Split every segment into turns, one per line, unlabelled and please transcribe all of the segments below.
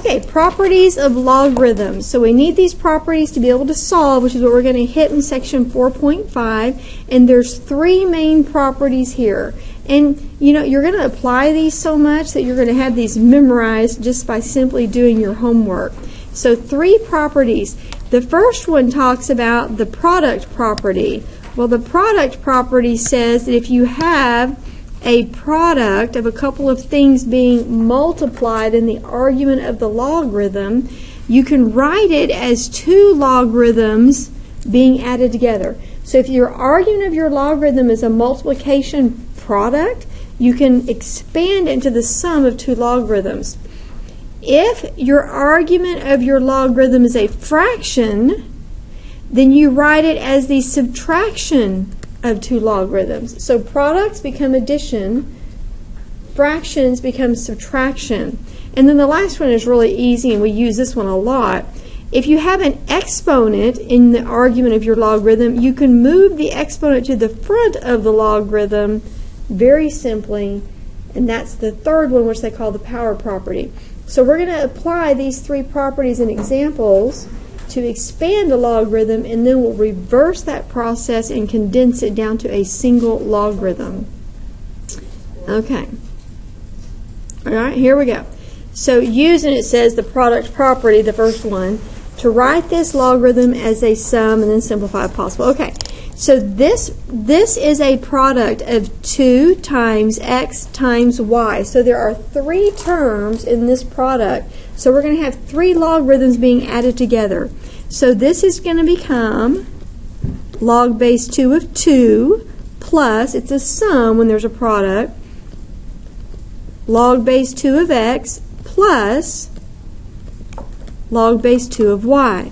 Okay, properties of logarithms. So we need these properties to be able to solve, which is what we're going to hit in section 4.5. And there's three main properties here. And you know, you're going to apply these so much that you're going to have these memorized just by simply doing your homework. So three properties. The first one talks about the product property. Well, the product property says that if you have a product of a couple of things being multiplied in the argument of the logarithm, you can write it as two logarithms being added together. So if your argument of your logarithm is a multiplication product, you can expand into the sum of two logarithms. If your argument of your logarithm is a fraction, then you write it as the subtraction of two logarithms. So products become addition, fractions become subtraction. And then the last one is really easy, and we use this one a lot. If you have an exponent in the argument of your logarithm, you can move the exponent to the front of the logarithm very simply, and that's the third one, which they call the power property. So we're going to apply these three properties in examples to expand a logarithm, and then we'll reverse that process and condense it down to a single logarithm. Okay. All right, here we go. So using, it says, the product property, the first one, to write this logarithm as a sum and then simplify if possible. Okay, so this is a product of 2 times x times y. So there are three terms in this product. So we're going to have three logarithms being added together. So this is going to become log base 2 of 2 plus, it's a sum when there's a product, log base 2 of x plus log base 2 of y.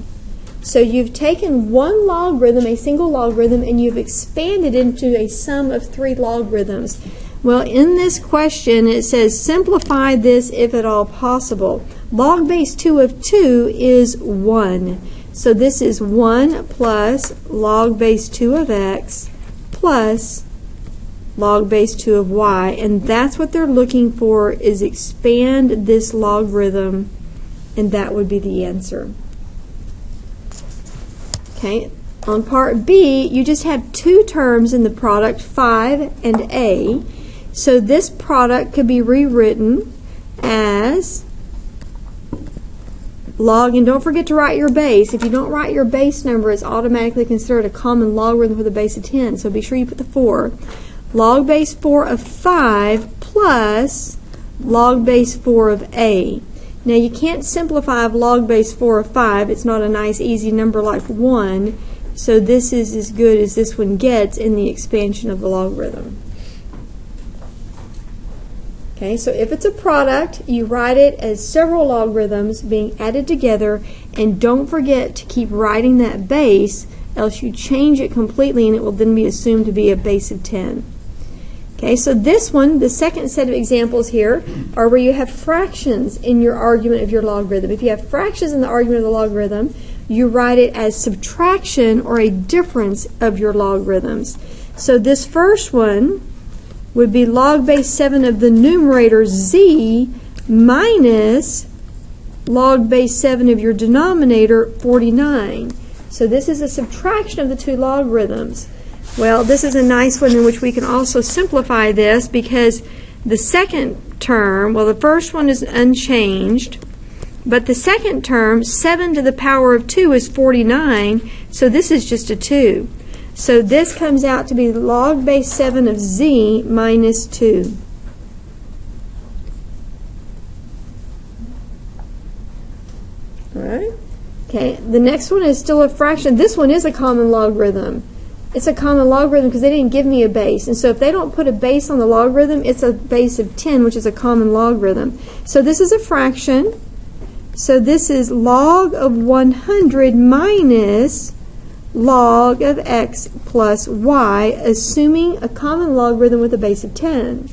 So you've taken one logarithm, a single logarithm, and you've expanded into a sum of three logarithms. Well, in this question, it says simplify this if at all possible. Log base 2 of 2 is 1. So this is 1 plus log base 2 of x plus log base 2 of y. And that's what they're looking for, is expand this logarithm, and that would be the answer. Okay, on part B, you just have two terms in the product, 5 and a. So this product could be rewritten as log, and don't forget to write your base. If you don't write your base number, it's automatically considered a common logarithm with a base of 10. So be sure you put the 4. Log base 4 of 5 plus log base 4 of a. Now you can't simplify log base 4 of 5. It's not a nice easy number like 1. So this is as good as this one gets in the expansion of the logarithm. Okay, so if it's a product, you write it as several logarithms being added together, and don't forget to keep writing that base, else you change it completely and it will then be assumed to be a base of 10. Okay, so this one, the second set of examples here, are where you have fractions in your argument of your logarithm. If you have fractions in the argument of the logarithm, you write it as subtraction or a difference of your logarithms. So this first one would be log base 7 of the numerator z minus log base 7 of your denominator 49. So this is a subtraction of the two logarithms. Well, this is a nice one in which we can also simplify this, because the second term, well, the first one is unchanged, but the second term, 7 to the power of 2 is 49, so this is just a 2. So this comes out to be log base 7 of z minus 2. All right. Okay, the next one is still a fraction. This one is a common logarithm. It's a common logarithm because they didn't give me a base. And so if they don't put a base on the logarithm, it's a base of 10, which is a common logarithm. So this is a fraction. So this is log of 100 minus log of x plus y, assuming a common logarithm with a base of 10.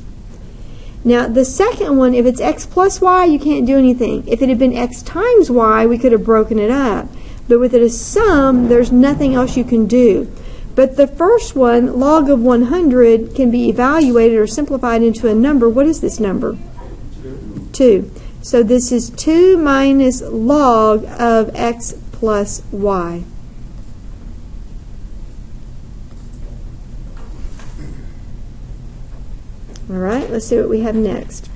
Now the second one, if it's x plus y, you can't do anything. If it had been x times y, we could have broken it up. But with it a sum, there's nothing else you can do. But the first one, log of 100, can be evaluated or simplified into a number. What is this number? 2. So this is 2 minus log of x plus y. All right, let's see what we have next.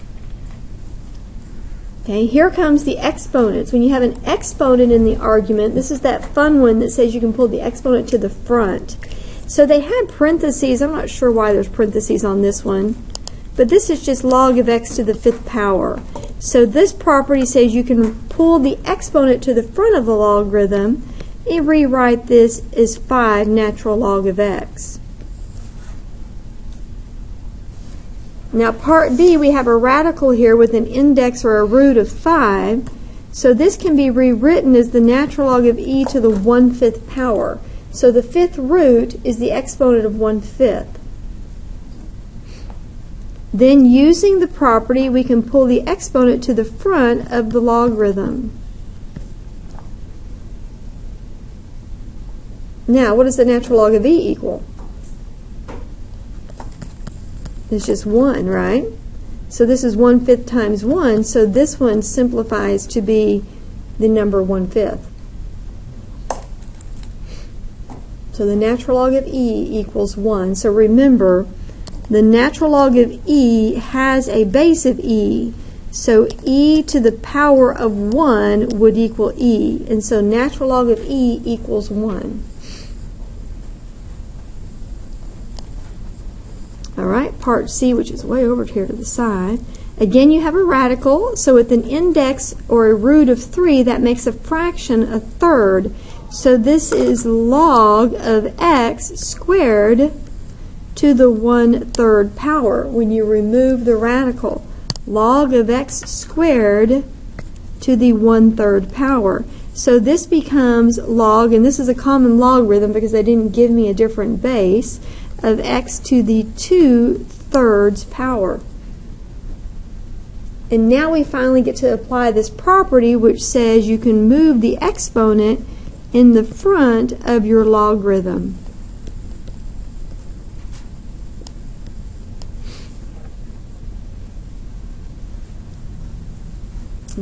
Okay, here comes the exponents. When you have an exponent in the argument, this is that fun one that says you can pull the exponent to the front. So they had parentheses. I'm not sure why there's parentheses on this one, but this is just log of x to the 5th power. So this property says you can pull the exponent to the front of the logarithm and rewrite this as 5 natural log of x. Now part B, we have a radical here with an index or a root of 5. So this can be rewritten as the natural log of e to the 1/5 power. So the 5th root is the exponent of 1/5. Then using the property, we can pull the exponent to the front of the logarithm. Now, what does the natural log of e equal? It's just 1, right? So this is 1/5 times 1, so this one simplifies to be the number 1/5. So the natural log of e equals 1. So remember, the natural log of e has a base of e. So e to the power of 1 would equal e. And so natural log of e equals 1. All right, part C, which is way over here to the side. Again, you have a radical. So with an index or a root of 3, that makes a fraction a third. So this is log of x squared to the 1/3 power when you remove the radical. Log of x squared to the 1/3 power. So this becomes log, and this is a common logarithm because they didn't give me a different base, of x to the 2/3 power. And now we finally get to apply this property which says you can move the exponent in the front of your logarithm.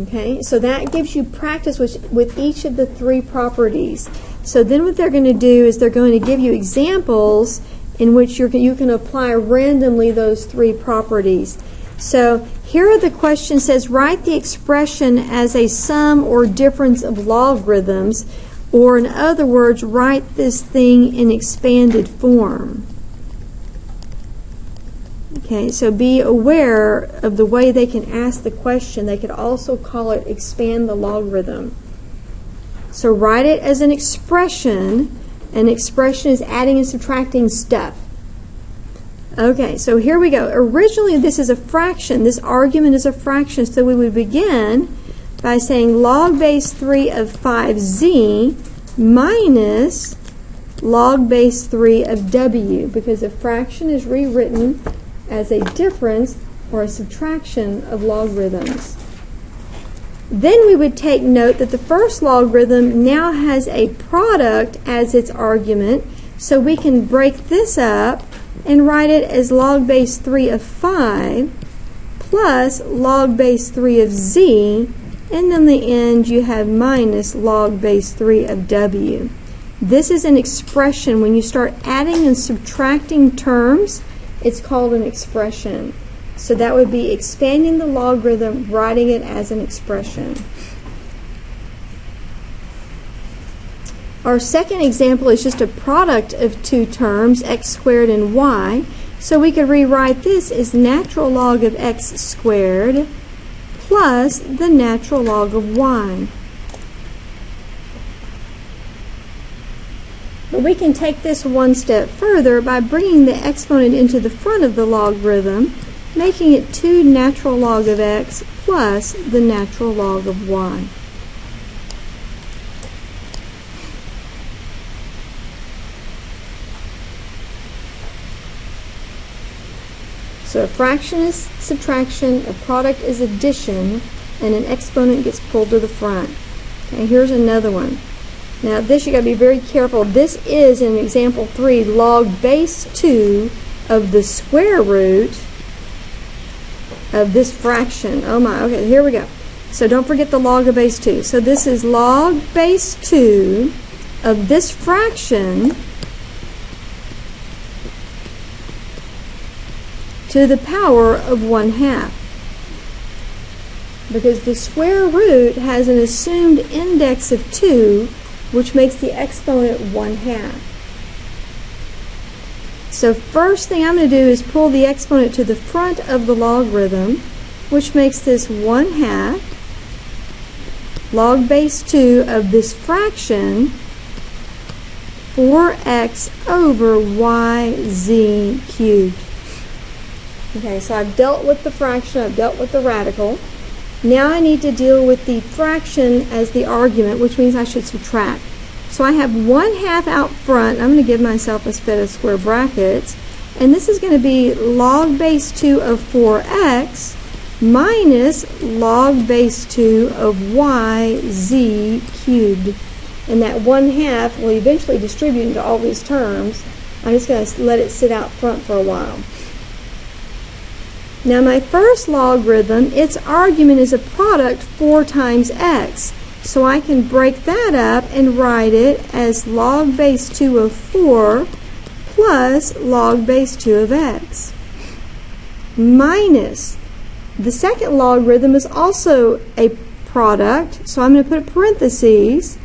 Okay, so that gives you practice with each of the 3 properties. So then what they're going to do is they're going to give you examples in which you can apply randomly those 3 properties. So here the question says, write the expression as a sum or difference of logarithms, or in other words, write this thing in expanded form. Okay, so be aware of the way they can ask the question. They could also call it expand the logarithm. So write it as an expression. An expression is adding and subtracting stuff. Okay, so here we go. Originally, this is a fraction. This argument is a fraction. So we would begin by saying log base 3 of 5z minus log base 3 of w, because a fraction is rewritten as a difference or a subtraction of logarithms. Then we would take note that the first logarithm now has a product as its argument, so we can break this up and write it as log base 3 of 5 plus log base 3 of z, and in the end you have minus log base 3 of w. This is an expression. When you start adding and subtracting terms, it's called an expression. So that would be expanding the logarithm, writing it as an expression. Our second example is just a product of 2 terms, x squared and y. So we could rewrite this as natural log of x squared plus the natural log of y. But we can take this one step further by bringing the exponent into the front of the logarithm, making it 2 natural log of x plus the natural log of y. So a fraction is subtraction, a product is addition, and an exponent gets pulled to the front. Okay, here's another one. Now this you got to be very careful. This is in example 3 log base 2 of the square root of this fraction. Oh my, okay, here we go. So don't forget the log of base 2. So this is log base 2 of this fraction to the power of 1/2. Because the square root has an assumed index of 2, which makes the exponent 1/2. So first thing I'm going to do is pull the exponent to the front of the logarithm, which makes this 1/2 log base 2 of this fraction 4x over yz cubed. Okay, so I've dealt with the fraction, I've dealt with the radical. Now I need to deal with the fraction as the argument, which means I should subtract. So I have 1/2 out front. I'm going to give myself a set of square brackets. And this is going to be log base 2 of 4x minus log base 2 of yz cubed. And that 1/2 will eventually distribute into all these terms. I'm just going to let it sit out front for a while. Now my first logarithm, its argument is a product 4 times x. So I can break that up and write it as log base 2 of 4 plus log base 2 of x minus the second logarithm is also a product, so I'm going to put a parentheses,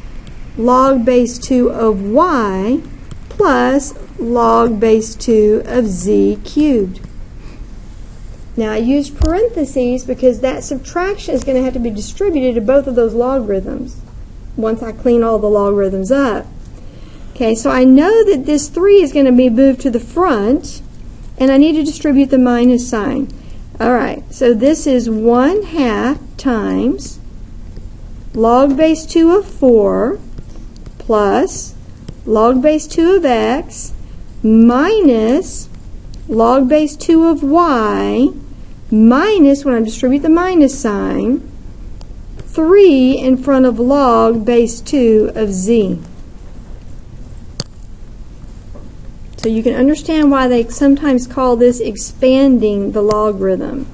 log base 2 of y plus log base 2 of z cubed. Now I used parentheses because that subtraction is going to have to be distributed to both of those logarithms once I clean all the logarithms up. Okay, so I know that this 3 is going to be moved to the front, and I need to distribute the minus sign. All right, so this is 1/2 times log base 2 of 4 plus log base 2 of x minus log base 2 of y minus, when I distribute the minus sign, 3 in front of log base 2 of z. So you can understand why they sometimes call this expanding the logarithm.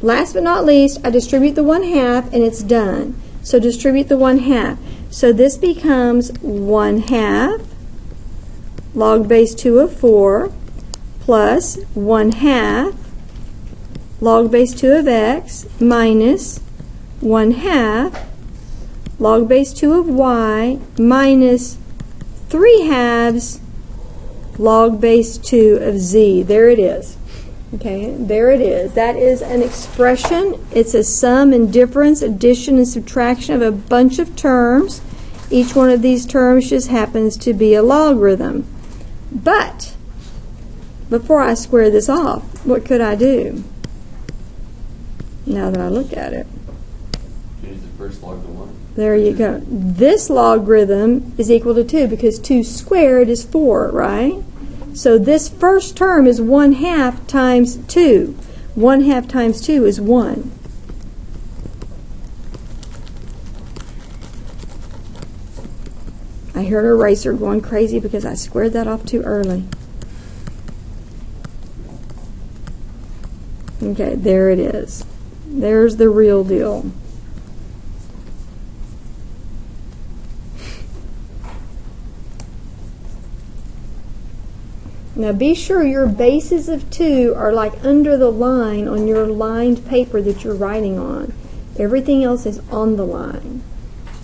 Last but not least, I distribute the 1/2 and it's done. So distribute the 1/2. So this becomes 1/2 log base 2 of 4 plus 1/2 log base 2 of x minus 1/2 log base 2 of y minus 3/2 log base 2 of z. There it is. Okay, there it is. That is an expression. It's a sum and difference, addition and subtraction of a bunch of terms. Each one of these terms just happens to be a logarithm. But before I square this off, what could I do? Now that I look at it.
Change the first log to 1.
There you go. This logarithm is equal to 2 because 2 squared is 4, right? So this first term is 1/2 times 2. 1/2 times 2 is 1. I heard an eraser going crazy because I squared that off too early. Okay, there it is. There's the real deal. Now be sure your bases of 2 are like under the line on your lined paper that you're writing on. Everything else is on the line.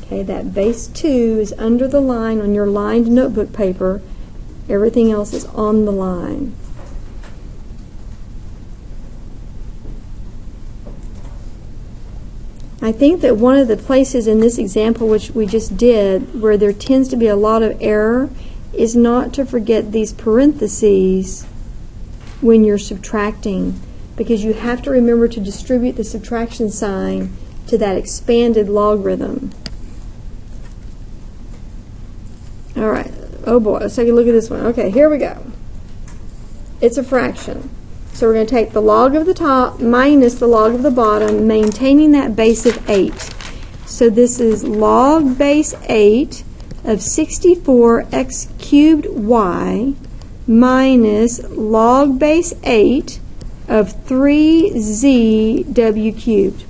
Okay, that base 2 is under the line on your lined notebook paper. Everything else is on the line. I think that one of the places in this example which we just did where there tends to be a lot of error is not to forget these parentheses when you're subtracting, because you have to remember to distribute the subtraction sign to that expanded logarithm. All right. Oh boy, let's take a look at this one. Okay, here we go. It's a fraction. So we're going to take the log of the top minus the log of the bottom, maintaining that base of 8. So this is log base 8 of 64x cubed y minus log base 8 of 3zw cubed.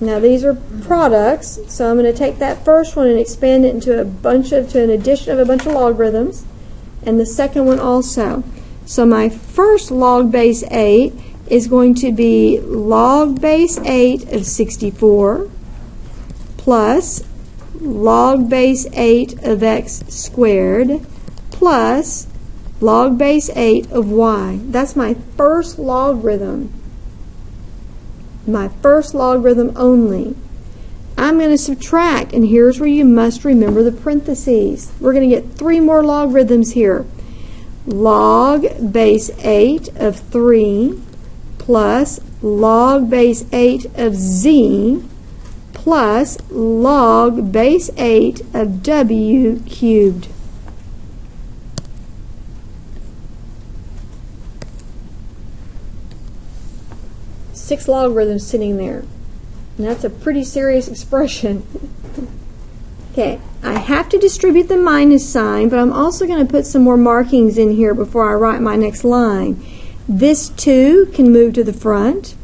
Now these are products, so I'm going to take that first one and expand it into an addition of a bunch of logarithms, and the second one also. So my first log base 8 is going to be log base 8 of 64 plus log base 8 of x squared plus log base 8 of y. That's my first logarithm. My first logarithm only. I'm going to subtract, and here's where you must remember the parentheses. We're going to get 3 more logarithms here. Log base 8 of 3 plus log base 8 of z plus log base 8 of w cubed. Six logarithms sitting there. And that's a pretty serious expression. Okay, I have to distribute the minus sign, but I'm also going to put some more markings in here before I write my next line. This 2 can move to the front,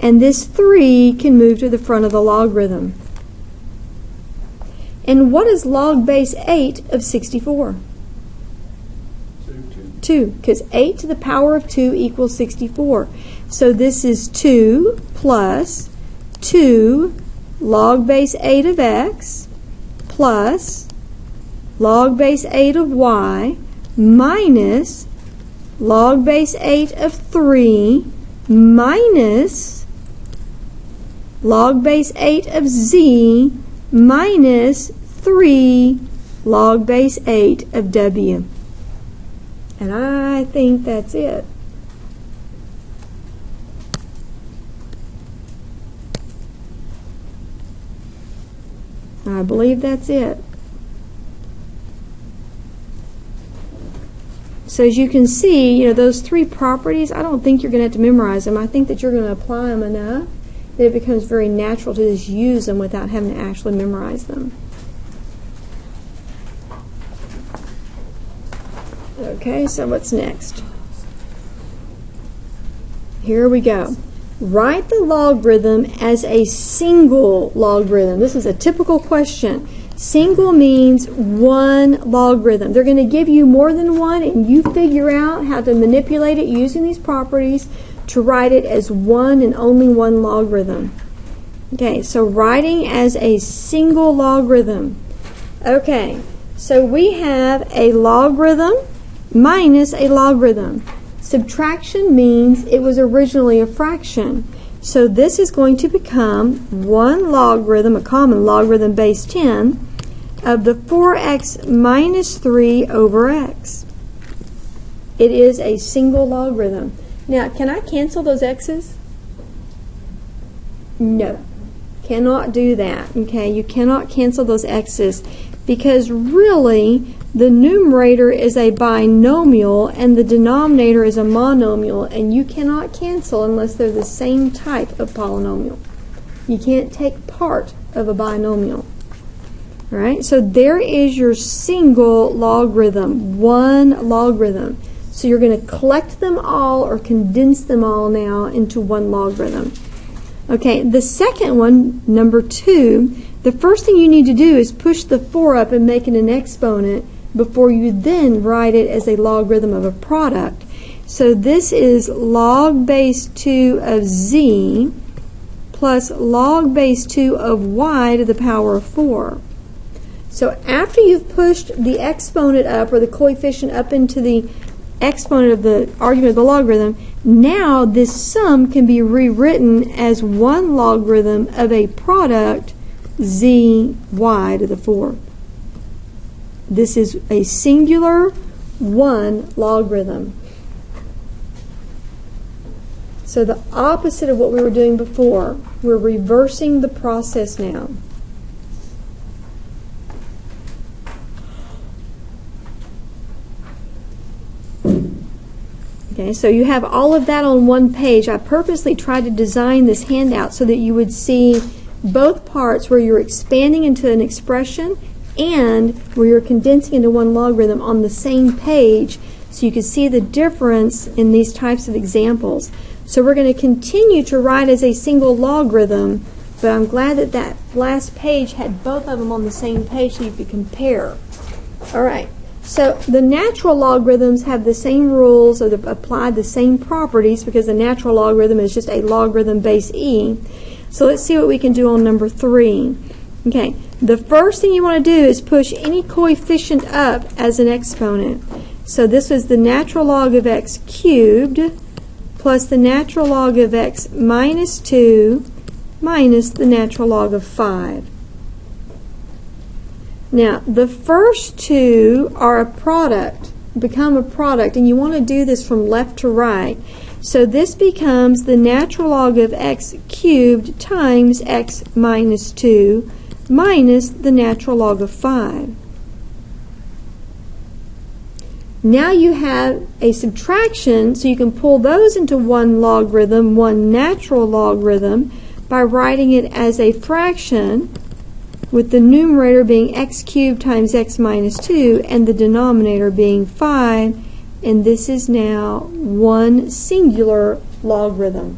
and this 3 can move to the front of the logarithm. And what is log base 8 of 64? 2, because 8 to the power of 2 equals 64. So this is 2 plus 2 log base 8 of x plus log base 8 of y minus log base 8 of 3 minus log base 8 of z minus 3 log base 8 of w. And I think that's it. I believe that's it. So as you can see, those 3 properties, I don't think you're going to have to memorize them. I think that you're going to apply them enough that it becomes very natural to just use them without having to actually memorize them. Okay, so what's next? Here we go. Write the logarithm as a single logarithm. This is a typical question. Single means one logarithm. They're going to give you more than one, and you figure out how to manipulate it using these properties to write it as one and only one logarithm. Okay, so writing as a single logarithm. Okay, so we have a logarithm minus a logarithm. Subtraction means it was originally a fraction. So this is going to become one logarithm, a common logarithm base 10, of the 4x minus 3 over x. It is a single logarithm. Now, can I cancel those x's? No. Cannot do that. Okay, you cannot cancel those x's because really the numerator is a binomial and the denominator is a monomial, and you cannot cancel unless they're the same type of polynomial. You can't take part of a binomial. All right, so there is your single logarithm, one logarithm. So you're going to collect them all or condense them all now into one logarithm. Okay, the second one, number 2, the first thing you need to do is push the 4 up and make it an exponent before you then write it as a logarithm of a product. So this is log base 2 of z plus log base 2 of y to the power of 4. So after you've pushed the exponent up, or the coefficient up into the exponent of the argument of the logarithm, now this sum can be rewritten as one logarithm of a product z y to the 4. This is a singular one logarithm. So the opposite of what we were doing before, we're reversing the process now. Okay, so you have all of that on one page. I purposely tried to design this handout so that you would see both parts where you're expanding into an expression and where you're condensing into one logarithm on the same page, so you can see the difference in these types of examples. So we're going to continue to write as a single logarithm, but I'm glad that that last page had both of them on the same page so you could compare. All right, so the natural logarithms have the same rules, or apply the same properties, because the natural logarithm is just a logarithm base e. So let's see what we can do on number 3. Okay, the first thing you want to do is push any coefficient up as an exponent. So this was the natural log of x cubed plus the natural log of x minus 2 minus the natural log of 5. Now, the first two are a product, become a product, and you want to do this from left to right. So this becomes the natural log of x cubed times x minus 2 minus the natural log of 5. Now you have a subtraction, so you can pull those into one logarithm, one natural logarithm, by writing it as a fraction, with the numerator being x cubed times x minus 2 and the denominator being 5, and this is now one singular logarithm.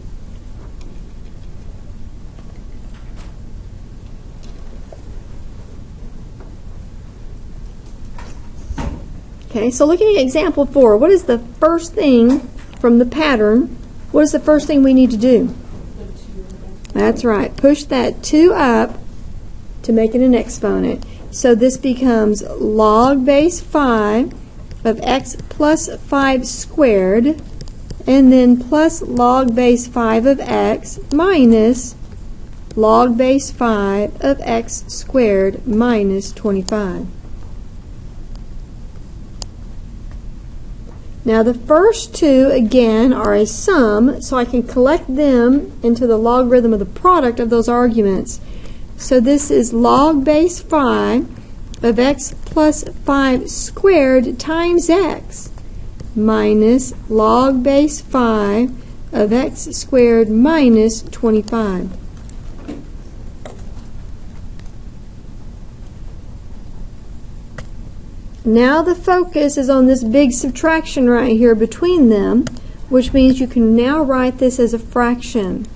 Okay, so looking at example 4, what is the first thing from the pattern? What is the first thing we need to do? That's right. Push that 2 up to make it an exponent. So this becomes log base 5 of x plus 5 squared, and then plus log base 5 of x minus log base 5 of x squared minus 25. Now the first two, again, are a sum, so I can collect them into the logarithm of the product of those arguments. So this is log base 5 of x plus 5 squared times x minus log base 5 of x squared minus 25. Now the focus is on this big subtraction right here between them, which means you can now write this as a fraction.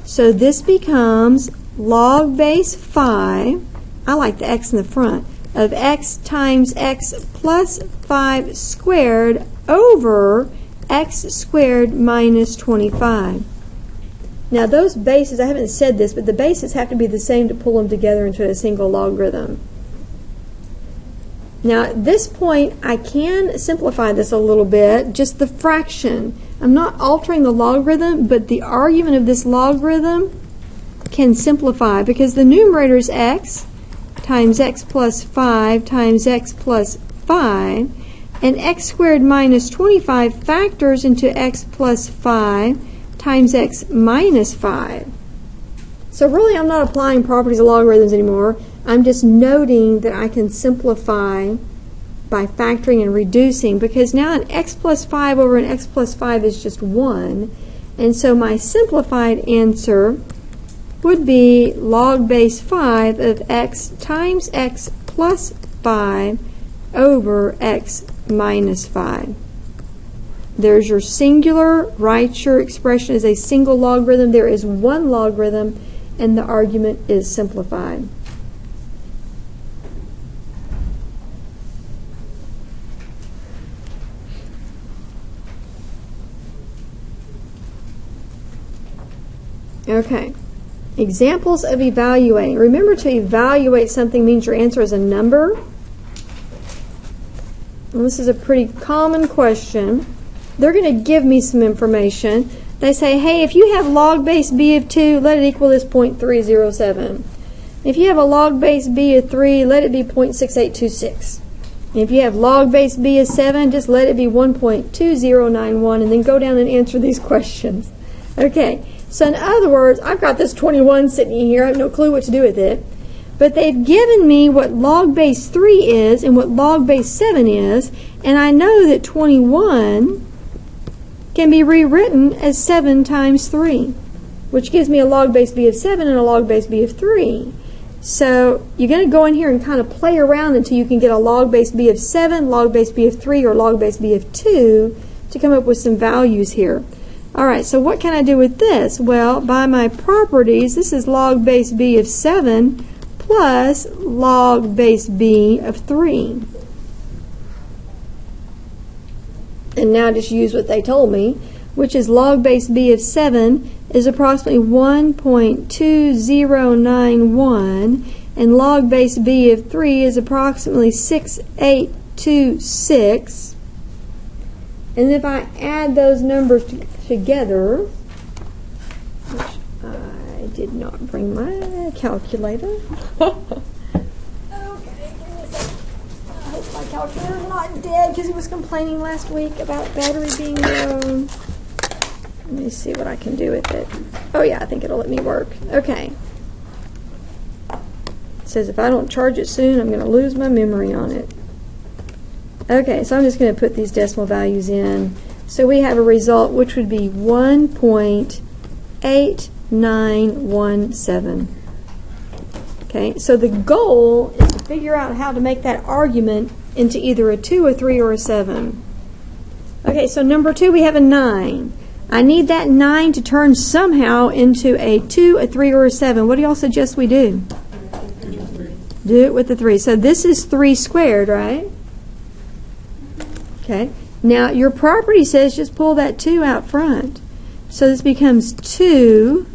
So this becomes log base 5, I like the x in the front, of x times x plus 5 squared over x squared minus 25. Now those bases, I haven't said this, but the bases have to be the same to pull them together into a single logarithm. Now at this point I can simplify this a little bit, just the fraction. I'm not altering the logarithm, but the argument of this logarithm can simplify, because the numerator is x times x plus 5 times x plus 5, and x squared minus 25 factors into x plus 5 times x minus 5. So really I'm not applying properties of logarithms anymore. I'm just noting that I can simplify by factoring and reducing, because now an x plus 5 over an x plus 5 is just 1. And so my simplified answer would be log base 5 of x times x plus 5 over x minus 5. There's your singular. Write your expression as a single logarithm. There is one logarithm, and the argument is simplified. Okay. Examples of evaluating. Remember, to evaluate something means your answer is a number. And this is a pretty common question. They're going to give me some information. They say, hey, if you have log base b of 2, let it equal this 0.307. If you have a log base b of 3, let it be 0.6826. If you have log base b of 7, just let it be 1.2091, and then go down and answer these questions. Okay. So in other words, I've got this 21 sitting here. I have no clue what to do with it. But they've given me what log base 3 is and what log base 7 is. And I know that 21 can be rewritten as 7 times 3, which gives me a log base b of 7 and a log base b of 3. So you're going to go in here and kind of play around until you can get a log base b of 7, log base b of 3, or log base b of 2 to come up with some values here. All right, so what can I do with this? Well, by my properties, this is log base b of 7 plus log base b of 3. And now just use what they told me, which is log base b of 7 is approximately 1.2091, and log base b of 3 is approximately 6826. And if I add those numbers together, which I did not bring my calculator. Okay, give me a second. I hope my calculator's not dead because he was complaining last week about battery being low. Let me see what I can do with it. Oh yeah, I think it'll let me work. Okay. It says if I don't charge it soon, I'm going to lose my memory on it. Okay, so I'm just going to put these decimal values in. So we have a result which would be 1.8917. Okay, so the goal is to figure out how to make that argument into either a 2, a 3, or a 7. Okay, so number 2, we have a 9. I need that 9 to turn somehow into a 2, a 3, or a 7. What do y'all suggest we do? Do it with the 3. So this is 3 squared, right? Okay. Now your property says just pull that 2 out front. So this becomes 2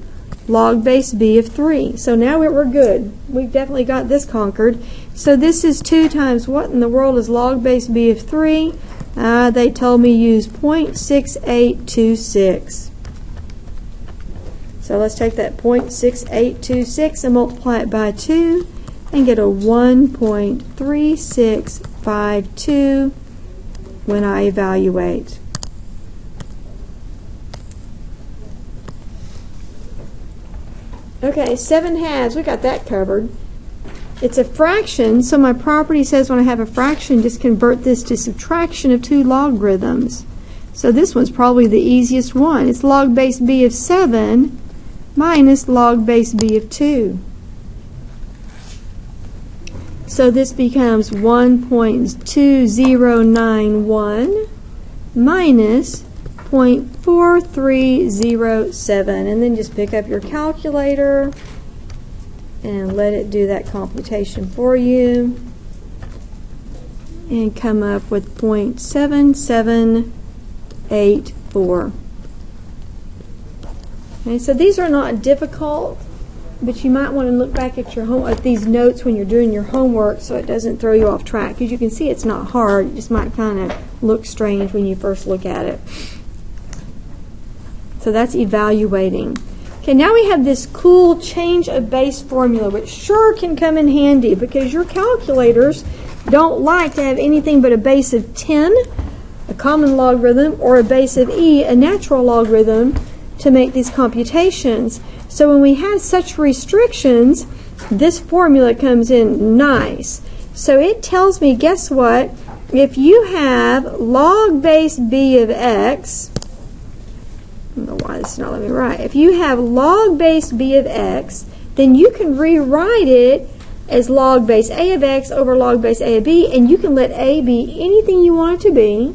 log base b of 3. So now we're good. We've definitely got this conquered. So this is 2 times what in the world is log base b of 3? They told me use 0.6826. So let's take that 0.6826 and multiply it by 2 and get a 1.3652 when I evaluate. Okay, 7/2, we got that covered. It's a fraction, so my property says when I have a fraction, just convert this to subtraction of 2 logarithms. So this one's probably the easiest one. It's log base b of 7 minus log base b of 2. So this becomes 1.2091 minus 0.4307. And then just pick up your calculator and let it do that computation for you. And come up with 0.7784. Okay, so these are not difficult, but you might want to look back at your at these notes when you're doing your homework so it doesn't throw you off track. Because you can see it's not hard. It just might kind of look strange when you first look at it. So that's evaluating. Okay, now we have this cool change of base formula, which sure can come in handy because your calculators don't like to have anything but a base of 10, a common logarithm, or a base of e, a natural logarithm, to make these computations. So when we have such restrictions, this formula comes in nice. So it tells me, guess what? If you have log base b of x, I don't know why this is not letting me write. If you have log base b of x, then you can rewrite it as log base a of x over log base a of b, and you can let a be anything you want it to be,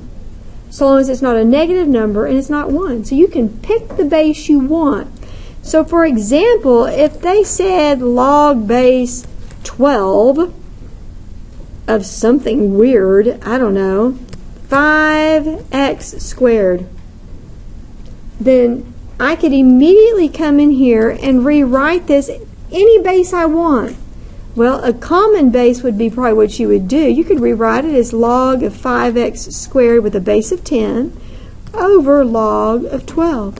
so long as it's not a negative number and it's not 1. So you can pick the base you want. So for example, if they said log base 12 of something weird, I don't know, 5x squared, then I could immediately come in here and rewrite this any base I want. Well, a common base would be probably what you would do. You could rewrite it as log of 5x squared with a base of 10 over log of 12.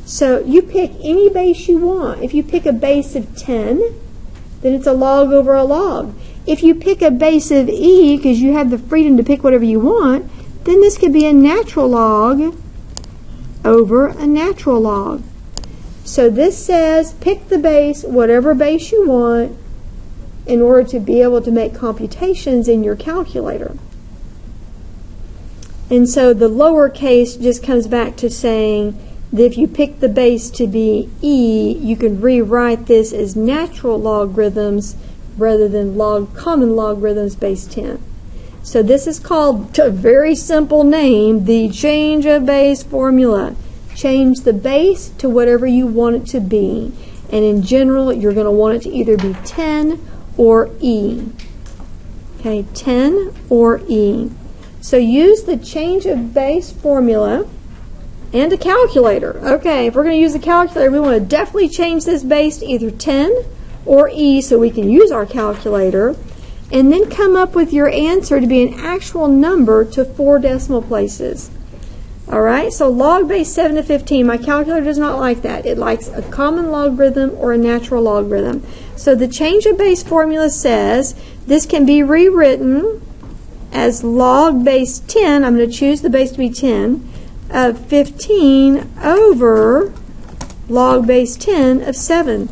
So you pick any base you want. If you pick a base of 10, then it's a log over a log. If you pick a base of e, because you have the freedom to pick whatever you want, then this could be a natural log over a natural log. So this says pick the base, whatever base you want, in order to be able to make computations in your calculator. And so the lower case just comes back to saying that if you pick the base to be e, you can rewrite this as natural logarithms rather than common logarithms base 10. So this is called, a very simple name, the change of base formula. Change the base to whatever you want it to be. And in general, you're going to want it to either be 10 or E. Okay, 10 or E. So use the change of base formula and a calculator. Okay, if we're going to use a calculator, we want to definitely change this base to either 10 or E so we can use our calculator. And then come up with your answer to be an actual number to 4 decimal places. All right, so log base 7 to 15. My calculator does not like that. It likes a common logarithm or a natural logarithm. So the change of base formula says this can be rewritten as log base 10. I'm going to choose the base to be 10 of 15 over log base 10 of 7.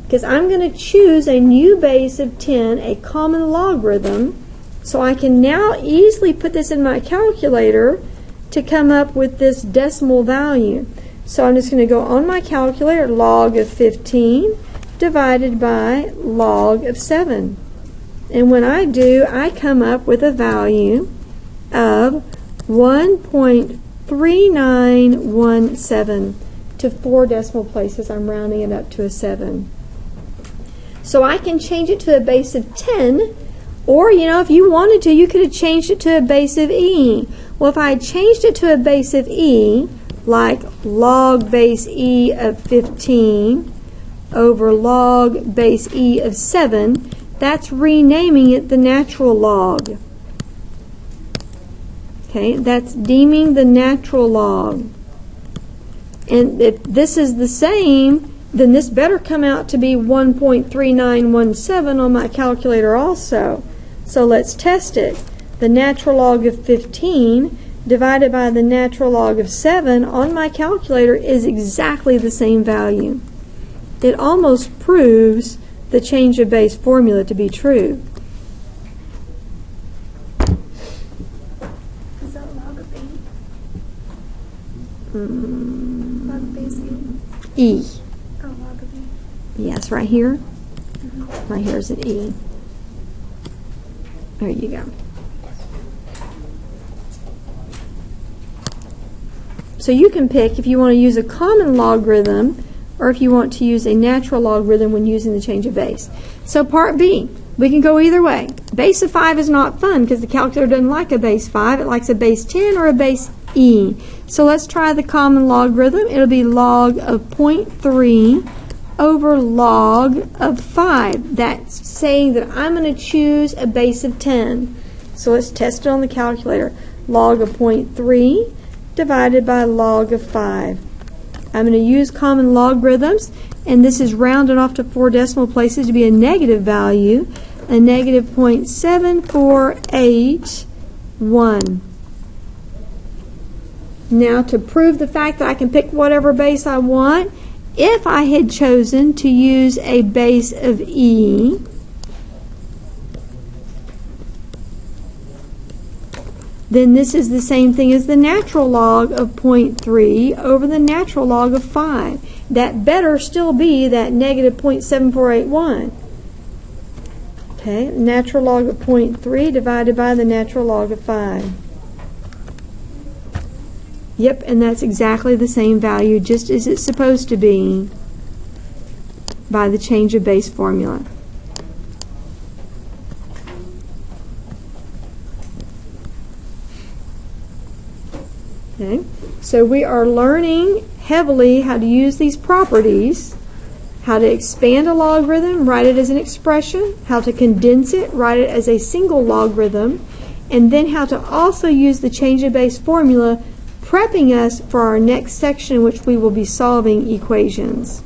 Because I'm going to choose a new base of 10, a common logarithm, so I can now easily put this in my calculator to come up with this decimal value. So I'm just going to go on my calculator, log of 15 divided by log of 7. And when I do, I come up with a value of 1.3917 to 4 decimal places. I'm rounding it up to a 7. So I can change it to a base of 10, or, if you wanted to, you could have changed it to a base of E. Well, if I had changed it to a base of E, like log base E of 15 over log base E of 7, that's renaming it the natural log. Okay, that's deeming the natural log. And if this is the same, then this better come out to be 1.3917 on my calculator also. So let's test it. The natural log of 15 divided by the natural log of 7 on my calculator is exactly the same value. It almost proves the change of base formula to be true.
Is that log of 8? Log base E?
E.
Oh, log of E.
Yes, right here. Right here is an E. There you go. So you can pick if you want to use a common logarithm or if you want to use a natural logarithm when using the change of base. So part B, we can go either way. Base of 5 is not fun because the calculator doesn't like a base 5. It likes a base 10 or a base E. So let's try the common logarithm. It'll be log of 0.3 over log of 5. That's saying that I'm going to choose a base of 10. So let's test it on the calculator. Log of 0.3 divided by log of 5. I'm going to use common logarithms, and this is rounded off to 4 decimal places to be a negative value, a negative 0.7481. Now, to prove the fact that I can pick whatever base I want, if I had chosen to use a base of E, then this is the same thing as the natural log of 0.3 over the natural log of 5. That better still be that negative 0.7481. Okay, natural log of 0.3 divided by the natural log of 5. Yep, and that's exactly the same value, just as it's supposed to be by the change of base formula. Okay, so we are learning heavily how to use these properties, how to expand a logarithm, write it as an expression, how to condense it, write it as a single logarithm, and then how to also use the change of base formula, prepping us for our next section in which we will be solving equations.